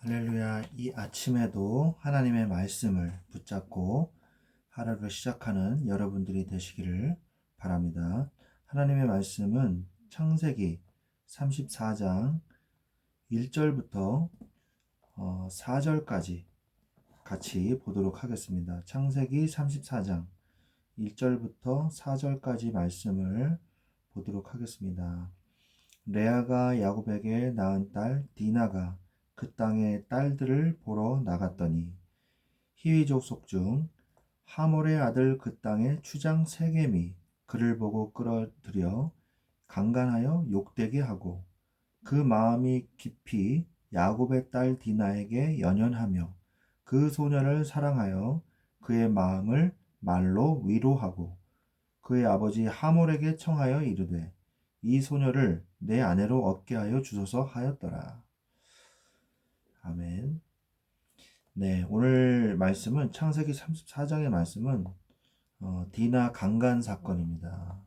할렐루야. 이 아침에도 하나님의 말씀을 붙잡고 하루를 시작하는 여러분들이 되시기를 바랍니다. 하나님의 말씀은 창세기 34장 1절부터 4절까지 같이 보도록 하겠습니다. 창세기 34장 1절부터 4절까지 말씀을 보도록 하겠습니다. 레아가 야곱에게 낳은 딸 디나가 그 땅의 딸들을 보러 나갔더니 히위 족속 중 하몰의 아들 그 땅의 추장 세겜이 그를 보고 끌어들여 강간하여 욕되게 하고 그 마음이 깊이 야곱의 딸 디나에게 연연하며 그 소녀를 사랑하여 그의 마음을 말로 위로하고 그의 아버지 하몰에게 청하여 이르되 이 소녀를 내 아내로 얻게 하여 주소서 하였더라. 아멘. 네, 오늘 말씀은 창세기 34장의 말씀은 디나 강간 사건입니다.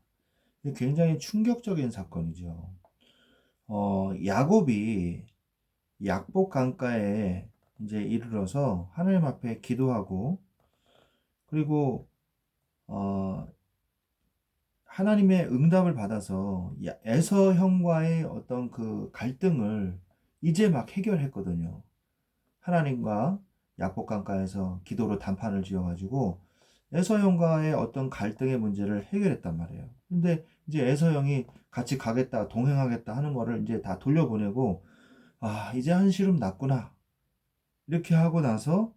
굉장히 충격적인 사건이죠. 야곱이 약복 강가에 이제 이르러서 하나님 앞에 기도하고 그리고 하나님의 응답을 받아서 에서 형과의 어떤 그 갈등을 이제 막 해결했거든요. 하나님과 약복 강가에서 기도로 단판을 지어가지고 에서 형과의 어떤 갈등의 문제를 해결했단 말이에요. 근데 이제 에서 형이 같이 가겠다, 동행하겠다 하는 거를 이제 다 돌려보내고, 이제 한시름 났구나. 이렇게 하고 나서,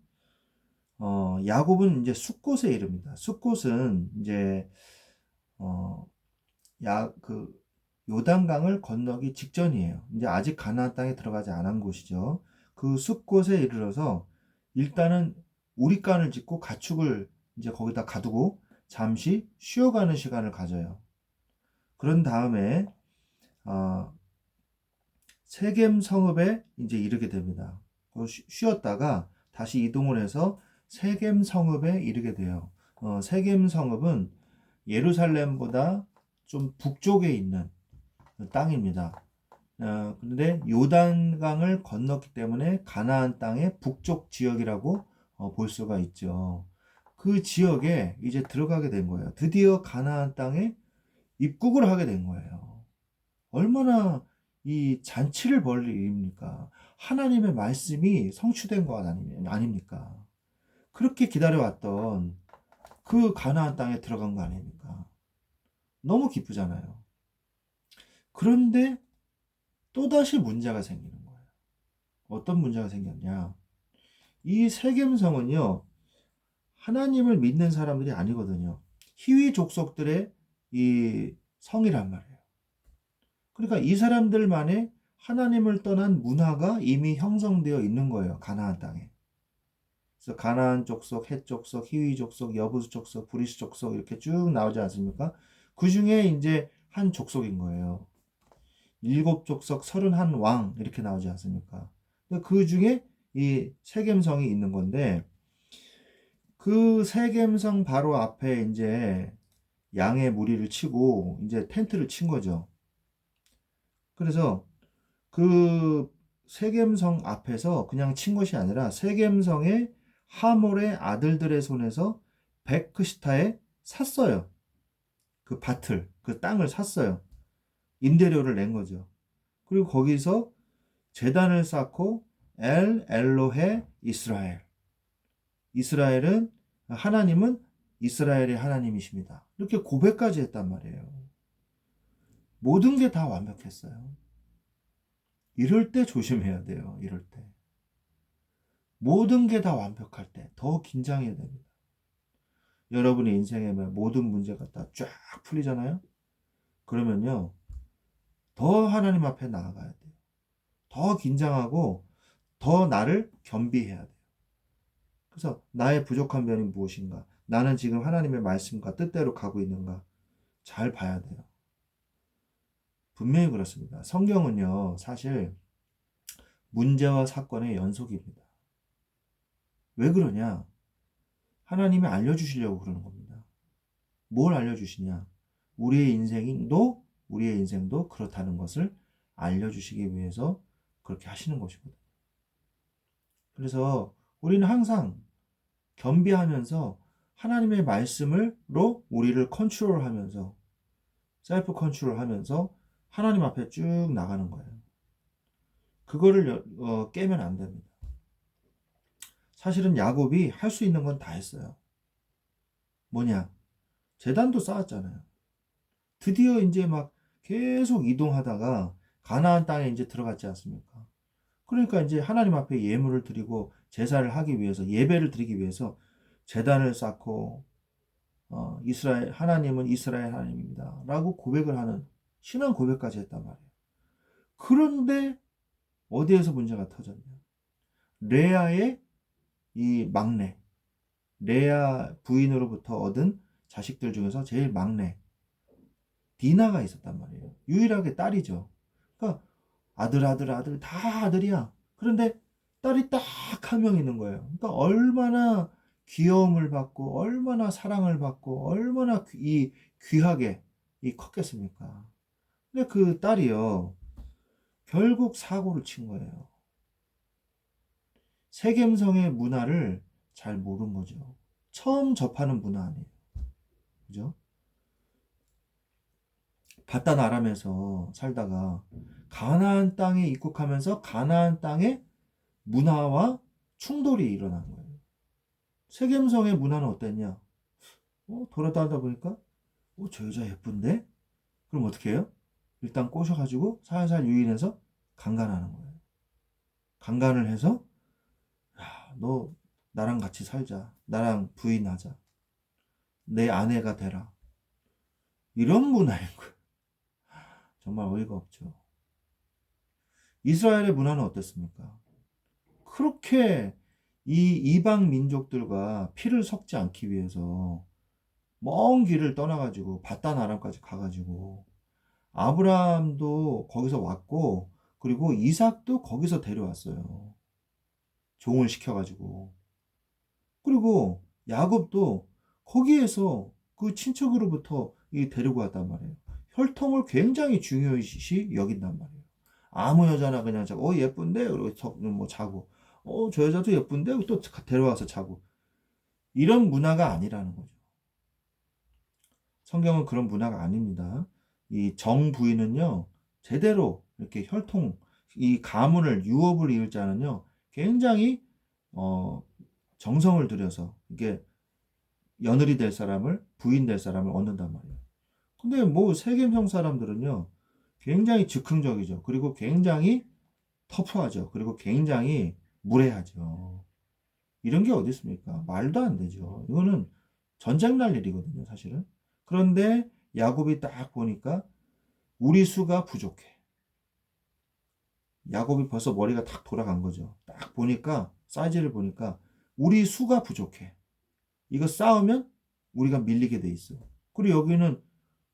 야곱은 이제 숫곳에 이릅니다. 숫곳은 이제, 어, 요단강을 건너기 직전이에요. 이제 아직 가나안 땅에 들어가지 않은 곳이죠. 그 숲곳에 이르러서 일단은 우릿간을 짓고 가축을 이제 거기다 가두고 잠시 쉬어가는 시간을 가져요. 그런 다음에 세겜 성읍에 이제 이르게 됩니다. 쉬었다가 다시 이동을 해서 세겜 성읍에 이르게 돼요. 세겜 성읍은 예루살렘보다 좀 북쪽에 있는 땅입니다. 그런데 요단강을 건넜기 때문에 가나안 땅의 북쪽 지역이라고 볼 수가 있죠. 그 지역에 이제 들어가게 된 거예요. 드디어 가나안 땅에 입국을 하게 된 거예요. 얼마나 이 잔치를 벌일 일입니까? 하나님의 말씀이 성취된 것 아닙니까? 그렇게 기다려왔던 그 가나안 땅에 들어간 거 아닙니까? 너무 기쁘잖아요. 그런데 또다시 문제가 생기는 거예요. 어떤 문제가 생겼냐? 이 세겜성은요, 하나님을 믿는 사람들이 아니거든요. 희위 족속들의 이 성이란 말이에요. 그러니까 이 사람들만의 하나님을 떠난 문화가 이미 형성되어 있는 거예요. 가나안 땅에. 그래서 가나안 족속, 헷 족속, 희위 족속, 여부수 족속, 브리스 족속 이렇게 쭉 나오지 않습니까? 그 중에 이제 한 족속인 거예요. 7족속 31왕 이렇게 나오지 않습니까? 그 중에 이 세겜성이 있는 건데 그 세겜성 바로 앞에 이제 양의 무리를 치고 이제 텐트를 친 거죠. 그래서 그 세겜성 앞에서 그냥 친 것이 아니라 세겜성의 하몰의 아들들의 손에서 베크시타에 샀어요. 그 밭을, 그 땅을 샀어요. 임대료를 낸 거죠. 그리고 거기서 제단을 쌓고 엘 엘로헤 이스라엘. 이스라엘은 하나님은 이스라엘의 하나님이십니다. 이렇게 고백까지 했단 말이에요. 모든 게 다 완벽했어요. 이럴 때 조심해야 돼요. 이럴 때. 모든 게 다 완벽할 때 더 긴장해야 됩니다. 여러분의 인생에 모든 문제가 다 쫙 풀리잖아요. 그러면요. 더 하나님 앞에 나아가야 돼요. 더 긴장하고 더 나를 겸비해야 돼요. 그래서 나의 부족한 면이 무엇인가? 나는 지금 하나님의 말씀과 뜻대로 가고 있는가? 잘 봐야 돼요. 분명히 그렇습니다. 성경은요, 사실 문제와 사건의 연속입니다. 왜 그러냐? 하나님이 알려주시려고 그러는 겁니다. 뭘 알려주시냐? 우리의 인생도 그렇다는 것을 알려주시기 위해서 그렇게 하시는 것이거든요. 그래서 우리는 항상 겸비하면서 하나님의 말씀으로 우리를 컨트롤하면서 셀프 컨트롤하면서 하나님 앞에 쭉 나가는 거예요. 그거를 깨면 안 됩니다. 사실은 야곱이 할 수 있는 건 다 했어요. 뭐냐? 제단도 쌓았잖아요. 드디어 이제 막 계속 이동하다가 가나안 땅에 이제 들어갔지 않습니까? 그러니까 이제 하나님 앞에 예물을 드리고 제사를 하기 위해서 예배를 드리기 위해서 제단을 쌓고 이스라엘 하나님은 이스라엘 하나님입니다라고 고백을 하는 신앙 고백까지 했단 말이에요. 그런데 어디에서 문제가 터졌냐? 레아의 이 막내, 레아 부인으로부터 얻은 자식들 중에서 제일 막내 디나가 있었단 말이에요. 유일하게 딸이죠. 그러니까 아들 다 아들이야. 그런데 딸이 딱 한 명 있는 거예요. 그러니까 얼마나 귀여움을 받고 얼마나 사랑을 받고 얼마나 이 귀하게 컸겠습니까? 근데 그 딸이요. 결국 사고를 친 거예요. 세겜성의 문화를 잘 모른 거죠. 처음 접하는 문화 아니에요. 그죠? 바단 아람에서 살다가 가나안 땅에 입국하면서 가나안 땅의 문화와 충돌이 일어난 거예요. 세겜성의 문화는 어땠냐? 돌아다니다 보니까 저 여자 예쁜데? 그럼 어떻게 해요? 일단 꼬셔가지고 살살 유인해서 강간하는 거예요. 강간을 해서 야, 너 나랑 같이 살자. 나랑 부인하자. 내 아내가 되라. 이런 문화인 거예요. 정말 어이가 없죠. 이스라엘의 문화는 어땠습니까? 그렇게 이 이방 민족들과 피를 섞지 않기 위해서 먼 길을 떠나가지고 바단 아람까지 가가지고 아브라함도 거기서 왔고 그리고 이삭도 거기서 데려왔어요. 종을 시켜가지고. 그리고 야곱도 거기에서 그 친척으로부터 데리고 왔단 말이에요. 혈통을 굉장히 중요시 여긴단 말이에요. 아무 여자나 그냥 자고 예쁜데 그리고 뭐 자고 저 여자도 예쁜데 또 데려와서 자고 이런 문화가 아니라는 거죠. 성경은 그런 문화가 아닙니다. 이 정부인은요 제대로 이렇게 혈통 이 가문을 유업을 이을 자는요 굉장히 정성을 들여서 이게 며느리 될 사람을 부인 될 사람을 얻는단 말이에요. 근데 뭐 세겜형 사람들은요 굉장히 즉흥적이죠. 그리고 굉장히 터프하죠. 그리고 굉장히 무례하죠. 이런 게 어디 있습니까? 말도 안 되죠. 이거는 전쟁 날 일이거든요, 사실은. 그런데 야곱이 딱 보니까 우리 수가 부족해. 야곱이 벌써 머리가 탁 돌아간 거죠. 딱 보니까 사이즈를 보니까 우리 수가 부족해. 이거 싸우면 우리가 밀리게 돼 있어. 그리고 여기는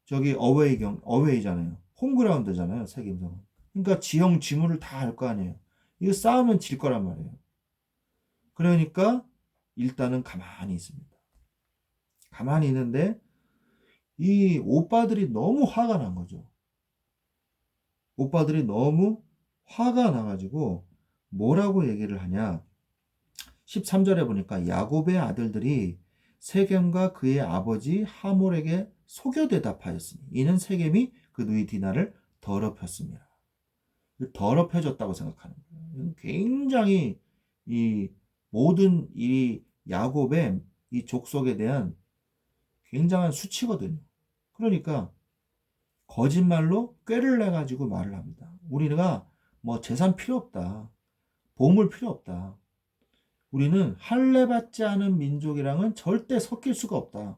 저기 어웨이잖아요. 홈그라운드잖아요, 세겜성은. 그러니까 지형 지물을 다 알 거 아니에요. 이거 싸우면 질 거란 말이에요. 그러니까 일단은 가만히 있습니다. 가만히 있는데 이 오빠들이 너무 화가 난 거죠. 오빠들이 너무 화가 나가지고 뭐라고 얘기를 하냐. 13절에 보니까 야곱의 아들들이 세겜과 그의 아버지 하몰에게 속여 대답하였으니 이는 세겜이 그 누이 디나를 더럽혔습니다. 더럽혀졌다고 생각하는 거예요. 굉장히 이 모든 이 야곱의 이 족속에 대한 굉장한 수치거든요. 그러니까 거짓말로 꾀를 내 가지고 말을 합니다. 우리가 뭐 재산 필요 없다. 보물 필요 없다. 우리는 할례 받지 않은 민족이랑은 절대 섞일 수가 없다.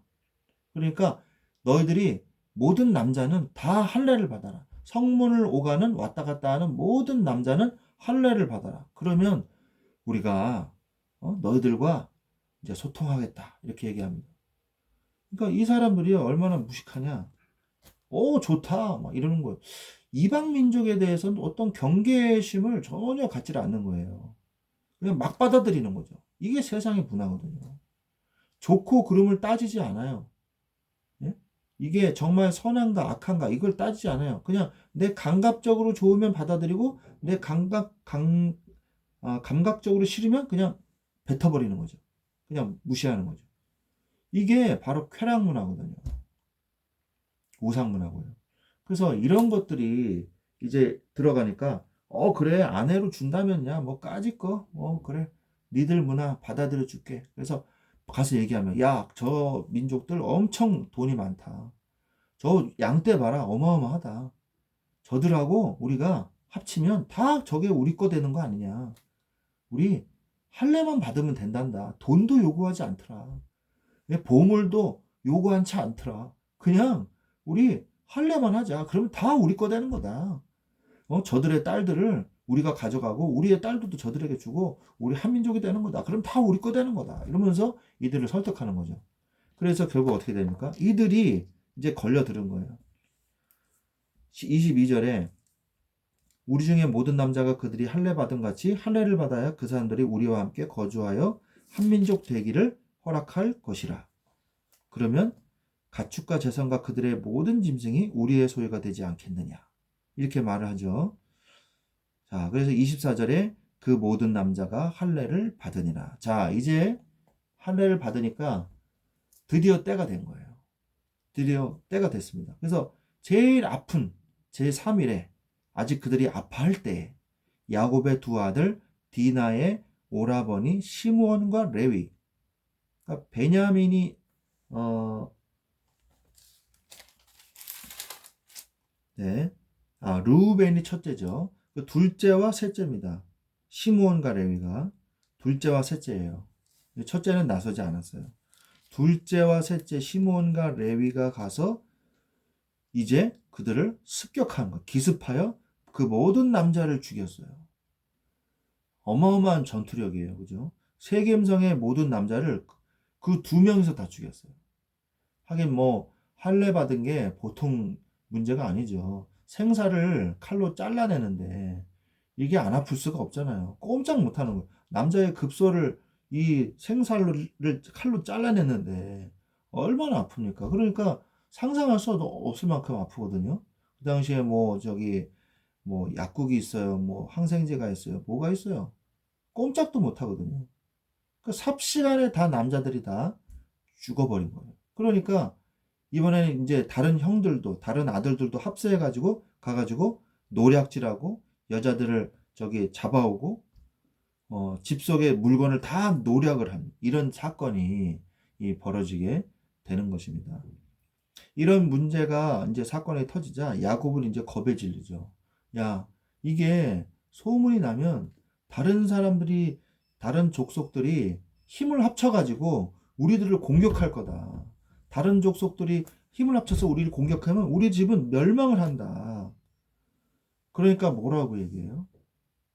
그러니까 너희들이 모든 남자는 다 할례를 받아라. 성문을 오가는 왔다 갔다 하는 모든 남자는 할례를 받아라. 그러면 우리가 너희들과 이제 소통하겠다. 이렇게 얘기합니다. 그러니까 이 사람들이 얼마나 무식하냐. 좋다. 막 이러는 거예요. 이방 민족에 대해서는 어떤 경계심을 전혀 갖지 않는 거예요. 그냥 막 받아들이는 거죠. 이게 세상의 문화거든요. 좋고 그름을 따지지 않아요. 예? 이게 정말 선한가 악한가 이걸 따지지 않아요. 그냥 내 감각적으로 좋으면 받아들이고 내 감각적으로 싫으면 그냥 뱉어버리는 거죠. 그냥 무시하는 거죠. 이게 바로 쾌락 문화거든요. 우상 문화고요. 그래서 이런 것들이 이제 들어가니까 그래 아내로 준다면야 뭐 까짓 거 그래 니들 문화 받아들여 줄게. 그래서 가서 얘기하면 야 저 민족들 엄청 돈이 많다. 저 양떼 봐라 어마어마하다. 저들하고 우리가 합치면 다 저게 우리 거 되는 거 아니냐. 우리 할례만 받으면 된단다. 돈도 요구하지 않더라. 보물도 요구하지 않더라. 그냥 우리 할례만 하자. 그러면 다 우리 거 되는 거다. 저들의 딸들을 우리가 가져가고 우리의 딸들도 저들에게 주고 우리 한민족이 되는 거다. 그럼 다 우리 거 되는 거다. 이러면서 이들을 설득하는 거죠. 그래서 결국 어떻게 됩니까? 이들이 이제 걸려들은 거예요. 22절에 우리 중에 모든 남자가 그들이 할례 받은 같이 할례를 받아야 그 사람들이 우리와 함께 거주하여 한민족 되기를 허락할 것이라. 그러면 가축과 재산과 그들의 모든 짐승이 우리의 소유가 되지 않겠느냐. 이렇게 말을 하죠. 자, 그래서 24절에 그 모든 남자가 할례를 받으니라. 자, 이제 할례를 받으니까 드디어 때가 된 거예요. 드디어 때가 됐습니다. 그래서 제일 아픈 제3일에 아직 그들이 아파할 때에 야곱의 두 아들 디나의 오라버니 시므온과 레위, 그러니까 베냐민이 르우벤이 첫째죠. 그 둘째와 셋째입니다. 시므온과 레위가 둘째와 셋째예요. 첫째는 나서지 않았어요. 둘째와 셋째 시므온과 레위가 가서 이제 그들을 습격한 것, 기습하여 그 모든 남자를 죽였어요. 어마어마한 전투력이에요. 그죠? 세겜성의 모든 남자를 그 두 명이서 다 죽였어요. 하긴 뭐 할례 받은 게 보통 문제가 아니죠. 생사를 칼로 잘라내는데 이게 안 아플 수가 없잖아요. 꼼짝 못하는 거예요. 남자의 급소를 이 생사를 칼로 잘라내는데 얼마나 아픕니까? 그러니까 상상할 수도 없을 만큼 아프거든요. 그 당시에 뭐 저기 뭐 약국이 있어요. 뭐 항생제가 있어요. 뭐가 있어요? 꼼짝도 못 하거든요. 그 삽시간에 다 남자들이 다 죽어버린 거예요. 그러니까 이번에는 이제 다른 형들도 다른 아들들도 합세해가지고 가가지고 노략질하고 여자들을 저기 잡아오고 집 속에 물건을 다 노략을 한 이런 사건이 벌어지게 되는 것입니다. 이런 문제가 이제 사건이 터지자 야곱은 이제 겁에 질리죠. 야, 이게 소문이 나면 다른 사람들이 다른 족속들이 힘을 합쳐가지고 우리들을 공격할 거다. 다른 족속들이 힘을 합쳐서 우리를 공격하면 우리 집은 멸망을 한다. 그러니까 뭐라고 얘기해요?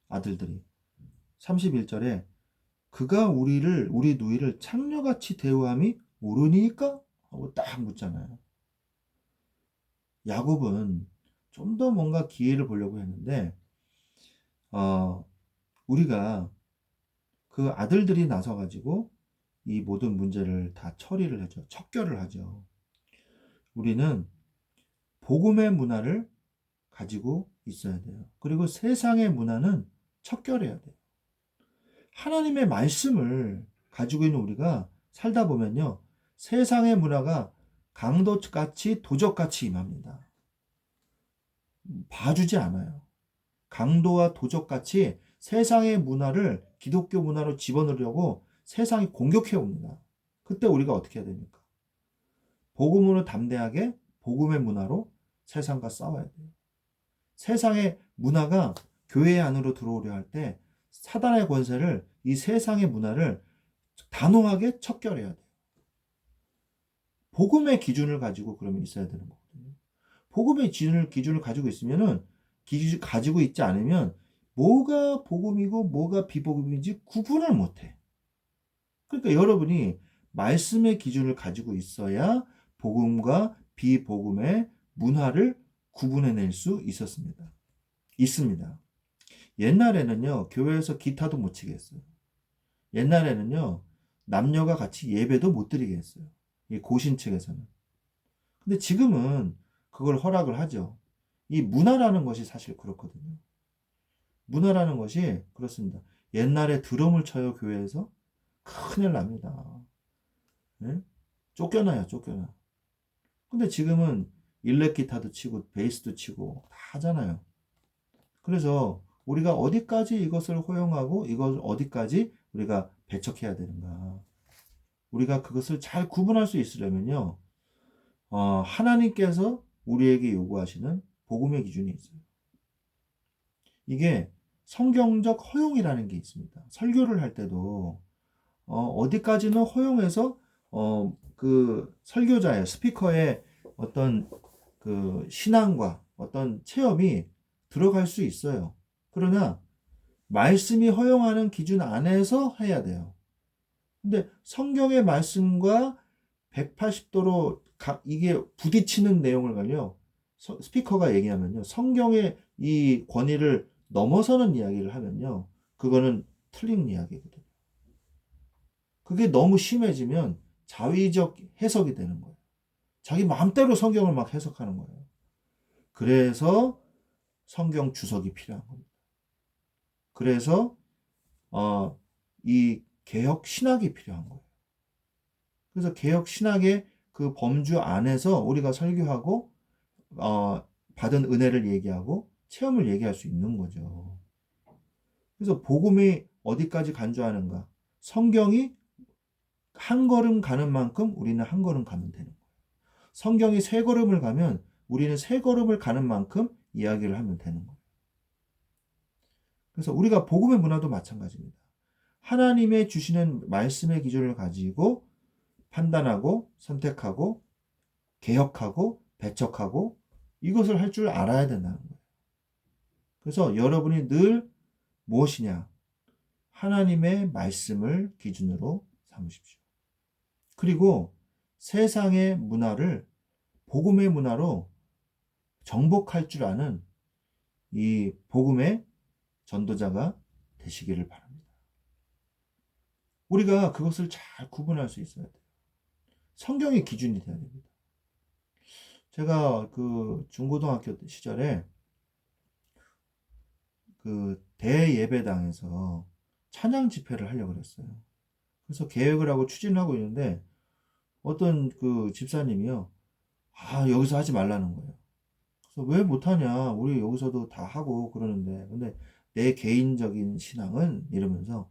아들들이 31절에 그가 우리 누이를 창녀같이 대우함이 옳으니까? 하고 딱 묻잖아요. 야곱은 좀 더 뭔가 기회를 보려고 했는데 우리가 그 아들들이 나서 가지고 이 모든 문제를 다 처리를 하죠. 척결을 하죠. 우리는 복음의 문화를 가지고 있어야 돼요. 그리고 세상의 문화는 척결해야 돼요. 하나님의 말씀을 가지고 있는 우리가 살다 보면요. 세상의 문화가 강도같이 도적같이 임합니다. 봐주지 않아요. 강도와 도적같이 세상의 문화를 기독교 문화로 집어넣으려고 세상이 공격해 옵니다. 그때 우리가 어떻게 해야 됩니까? 복음으로 담대하게 복음의 문화로 세상과 싸워야 돼요. 세상의 문화가 교회 안으로 들어오려 할 때 사단의 권세를 이 세상의 문화를 단호하게 척결해야 돼요. 복음의 기준을 가지고 그러면 있어야 되는 거거든요. 복음의 기준을 가지고 있으면은 가지고 있지 않으면 뭐가 복음이고 뭐가 비복음인지 구분을 못해. 그러니까 여러분이 말씀의 기준을 가지고 있어야 복음과 비복음의 문화를 구분해낼 수 있습니다. 옛날에는요, 교회에서 기타도 못 치게 했어요. 옛날에는요, 남녀가 같이 예배도 못 드리게 했어요. 이 고신 측에서는. 근데 지금은 그걸 허락을 하죠. 이 문화라는 것이 사실 그렇거든요. 문화라는 것이 그렇습니다. 옛날에 드럼을 쳐요, 교회에서? 큰일 납니다. 예? 쫓겨나요, 쫓겨나. 근데 지금은 일렉 기타도 치고 베이스도 치고 다 하잖아요. 그래서 우리가 어디까지 이것을 허용하고 이걸 어디까지 우리가 배척해야 되는가? 우리가 그것을 잘 구분할 수 있으려면요. 하나님께서 우리에게 요구하시는 복음의 기준이 있어요. 이게 성경적 허용이라는 게 있습니다. 설교를 할 때도 어디까지는 허용해서 그 설교자의 스피커의 어떤 그 신앙과 어떤 체험이 들어갈 수 있어요. 그러나 말씀이 허용하는 기준 안에서 해야 돼요. 근데 성경의 말씀과 180도로 이게 부딪히는 내용을 가지고 스피커가 얘기하면요. 성경의 이 권위를 넘어서는 이야기를 하면요. 그거는 틀린 이야기거든요. 그게 너무 심해지면 자의적 해석이 되는 거예요. 자기 마음대로 성경을 막 해석하는 거예요. 그래서 성경 주석이 필요한 겁니다. 그래서 이 개혁 신학이 필요한 거예요. 그래서 개혁 신학의 그 범주 안에서 우리가 설교하고 받은 은혜를 얘기하고 체험을 얘기할 수 있는 거죠. 그래서 복음이 어디까지 간주하는가? 성경이 한 걸음 가는 만큼 우리는 한 걸음 가면 되는 거예요. 성경이 세 걸음을 가면 우리는 세 걸음을 가는 만큼 이야기를 하면 되는 거예요. 그래서 우리가 복음의 문화도 마찬가지입니다. 하나님의 주시는 말씀의 기준을 가지고 판단하고 선택하고 개혁하고 배척하고 이것을 할 줄 알아야 된다는 거예요. 그래서 여러분이 늘 무엇이냐? 하나님의 말씀을 기준으로 삼으십시오. 그리고 세상의 문화를 복음의 문화로 정복할 줄 아는 이 복음의 전도자가 되시기를 바랍니다. 우리가 그것을 잘 구분할 수 있어야 돼요. 성경의 기준이 돼야 됩니다. 제가 그 중고등학교 시절에 그 대예배당에서 찬양 집회를 하려고 그랬어요. 그래서 계획을 하고 추진을 하고 있는데 어떤 그 집사님이요. 여기서 하지 말라는 거예요. 그래서 왜 못하냐? 우리 여기서도 다 하고 그러는데. 근데 내 개인적인 신앙은 이러면서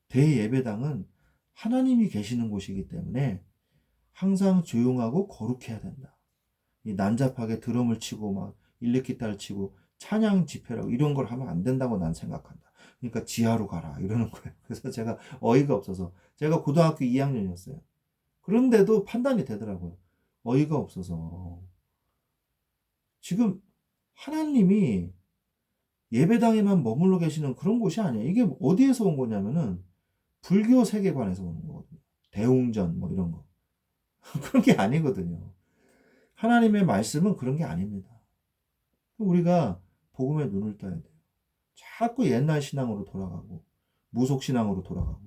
대예배당은 하나님이 계시는 곳이기 때문에 항상 조용하고 거룩해야 된다. 이 난잡하게 드럼을 치고 막 일렉기타를 치고 찬양 집회라고 이런 걸 하면 안 된다고 난 생각한다. 그러니까 지하로 가라 이러는 거예요. 그래서 제가 어이가 없어서 제가 고등학교 2학년이었어요. 그런데도 판단이 되더라고요. 어이가 없어서. 지금 하나님이 예배당에만 머물러 계시는 그런 곳이 아니에요. 이게 어디에서 온 거냐면은 불교 세계관에서 오는 거거든요. 대웅전 뭐 이런 거. 그런 게 아니거든요. 하나님의 말씀은 그런 게 아닙니다. 우리가 복음에 눈을 떠야 돼요. 자꾸 옛날 신앙으로 돌아가고 무속 신앙으로 돌아가고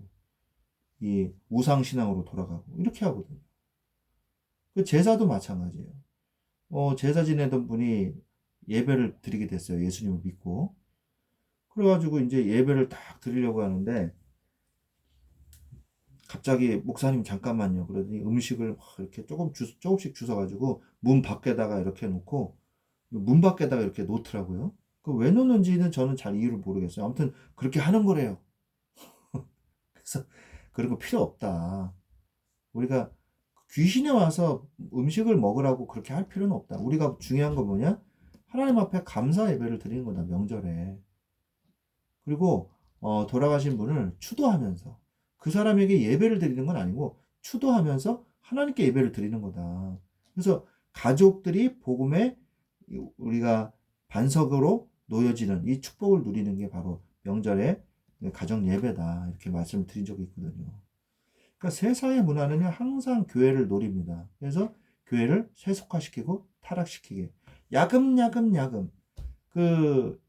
이 우상 신앙으로 돌아가고 이렇게 하거든요. 그 제사도 마찬가지예요. 제사 지내던 분이 예배를 드리게 됐어요. 예수님을 믿고. 그래가지고 이제 예배를 딱 드리려고 하는데 갑자기 목사님 잠깐만요. 그러더니 음식을 이렇게 조금씩 주워가지고 문 밖에다가 이렇게 놓고 문 밖에다가 이렇게 놓더라고요. 그 왜 놓는지는 저는 잘 이유를 모르겠어요. 아무튼 그렇게 하는 거래요. 그래서 그런 거 필요 없다. 우리가 귀신이 와서 음식을 먹으라고 그렇게 할 필요는 없다. 우리가 중요한 거 뭐냐? 하나님 앞에 감사 예배를 드리는 거다. 명절에. 그리고 돌아가신 분을 추도하면서 그 사람에게 예배를 드리는 건 아니고 추도하면서 하나님께 예배를 드리는 거다. 그래서 가족들이 복음에 우리가 반석으로 놓여지는 이 축복을 누리는 게 바로 명절의 가정 예배다. 이렇게 말씀을 드린 적이 있거든요. 그러니까 세상의 문화는요, 항상 교회를 노립니다. 그래서 교회를 세속화시키고 타락시키게. 야금야금 그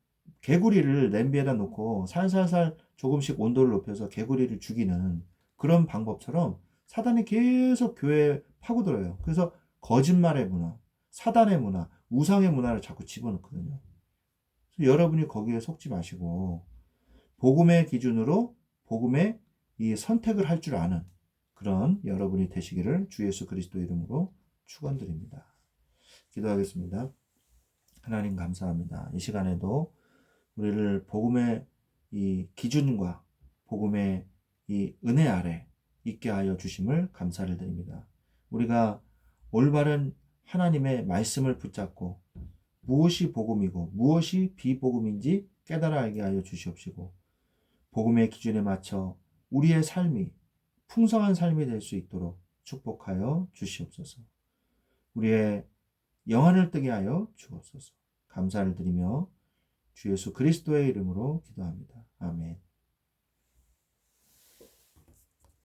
개구리를 냄비에다 놓고 살살살 조금씩 온도를 높여서 개구리를 죽이는 그런 방법처럼 사단이 계속 교회에 파고들어요. 그래서 거짓말의 문화, 사단의 문화, 우상의 문화를 자꾸 집어넣거든요. 여러분이 거기에 속지 마시고 복음의 기준으로 복음의 이 선택을 할 줄 아는 그런 여러분이 되시기를 주 예수 그리스도 이름으로 축원드립니다. 기도하겠습니다. 하나님 감사합니다. 이 시간에도 우리를 복음의 이 기준과 복음의 이 은혜 아래 있게 하여 주심을 감사를 드립니다. 우리가 올바른 하나님의 말씀을 붙잡고 무엇이 복음이고 무엇이 비복음인지 깨달아 알게 하여 주시옵시고 복음의 기준에 맞춰 우리의 삶이 풍성한 삶이 될 수 있도록 축복하여 주시옵소서. 우리의 영안을 뜨게 하여 주옵소서. 감사를 드리며 주 예수 그리스도의 이름으로 기도합니다. 아멘.